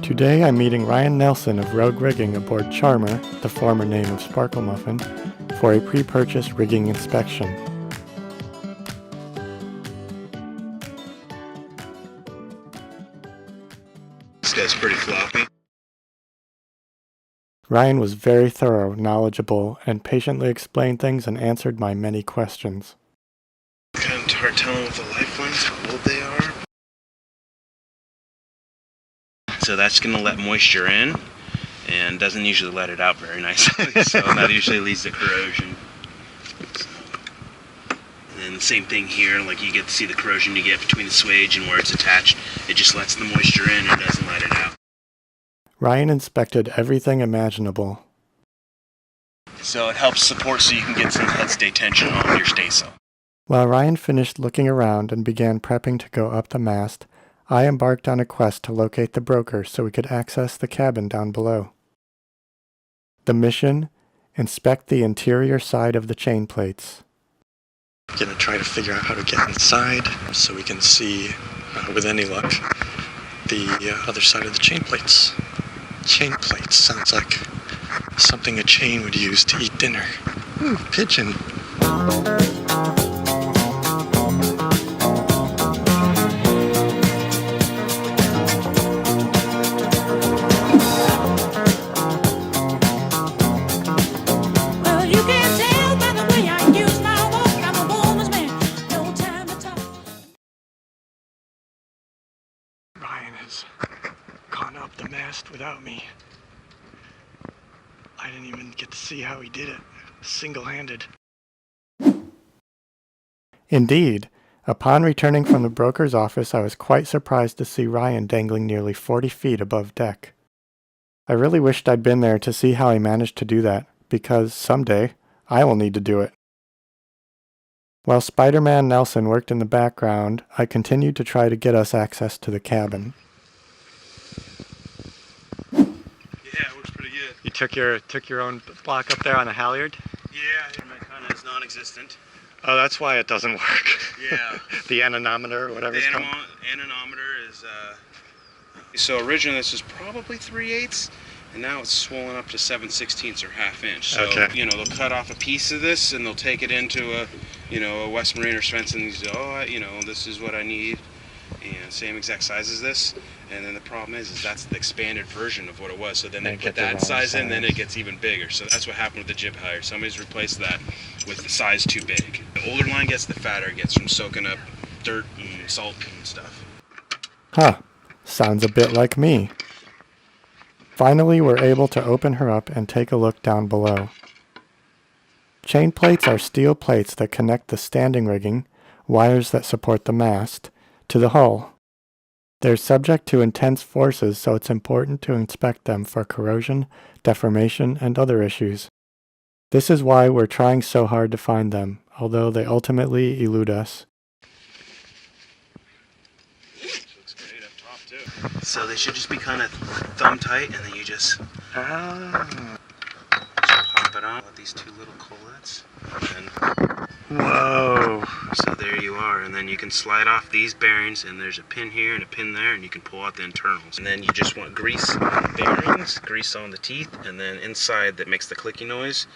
Today I'm meeting Ryan Nelson of Rogue Rigging aboard Charmer, the former name of Sparklemuffin, for a pre-purchase rigging inspection. This guy's pretty floppy. Ryan was very thorough, knowledgeable, and patiently explained things and answered my many questions. Kind of hard telling with the lifelines how old they are. So that's going to let moisture in and doesn't usually let it out very nicely. So that usually leads to corrosion. So, and then the same thing here, like you get to see the corrosion you get between the swage and where it's attached. It just lets the moisture in and doesn't let it out. Ryan inspected everything imaginable. So it helps support so you can get some headstay tension on your staysail. While Ryan finished looking around and began prepping to go up the mast, I embarked on a quest to locate the broker so we could access the cabin down below. The mission: inspect the interior side of the chain plates. I'm going to try to figure out how to get inside so we can see, with any luck, the other side of the chain plates. Chain plates sounds like something a chain would use to eat dinner. Ooh, pigeon. Ryan has gone up the mast without me. I didn't even get to see how he did it, single-handed. Indeed, upon returning from the broker's office, I was quite surprised to see Ryan dangling nearly 40 feet above deck. I really wished I'd been there to see how he managed to do that, because someday I will need to do it. While Spider-Man Nelson worked in the background, I continued to try to get us access to the cabin. Yeah, it works pretty good. You took your own block up there on the halyard? Yeah, my kind of is non-existent. Oh, that's why it doesn't work. Yeah. The anemometer or whatever The it's called. anemometer is, so originally this was probably 3/8, and now it's swollen up to 7/16 or ½ inch. So, Okay. you know, they'll cut off a piece of this and they'll take it into a West Marine or Svensson, and say, this is what I need, and same exact size as this. And then the problem is that's the expanded version of what it was. So then they put that size in, then it gets even bigger. So that's what happened with the jib halyard. Somebody's replaced that with the size too big. The older line gets, the fatter it gets from soaking up dirt and salt and stuff. Huh. Sounds a bit like me. Finally, we're able to open her up and take a look down below. Chain plates are steel plates that connect the standing rigging, wires that support the mast, to the hull. They're subject to intense forces, so it's important to inspect them for corrosion, deformation, and other issues. This is why we're trying so hard to find them, although they ultimately elude us. Looks great up top too. So they should just be kind of thumb tight, and then you just pop it on with these two little collets. Whoa! So there you are, and then you can slide off these bearings, and there's a pin here and a pin there, and you can pull out the internals. And then you just want grease on the bearings, grease on the teeth, and then inside that makes the clicky noise,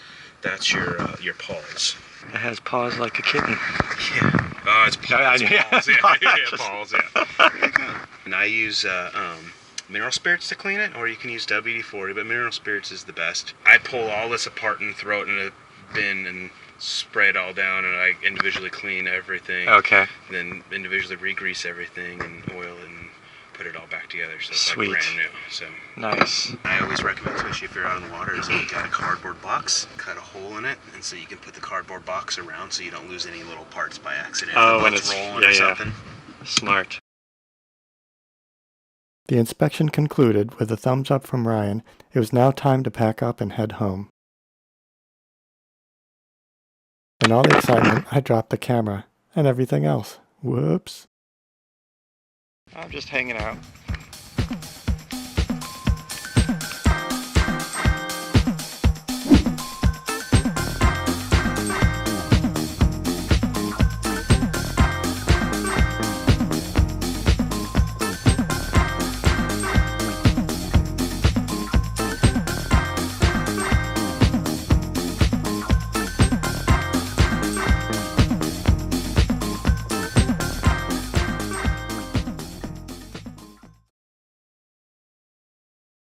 that's your paws. It has paws like a kitten. Yeah. Oh, it's paws. Yeah, Paws. Yeah, paws. Yeah. And I use mineral spirits to clean it, or you can use WD-40, but mineral spirits is the best. I pull all this apart and throw it in a bin and spray it all down, and I individually clean everything. Okay. Then individually re-grease everything and oil it and put it all back together, so it's Sweet. like brand new. So Nice. I always recommend, especially if you're out in the water, is that you got a cardboard box, cut a hole in it, and so you can put the cardboard box around so you don't lose any little parts by accident. Oh, if when it's it's rolling or something. Smart. The inspection concluded with a thumbs up from Ryan. It was now time to pack up and head home. In all the excitement, I dropped the camera and everything else. Whoops. I'm just hanging out.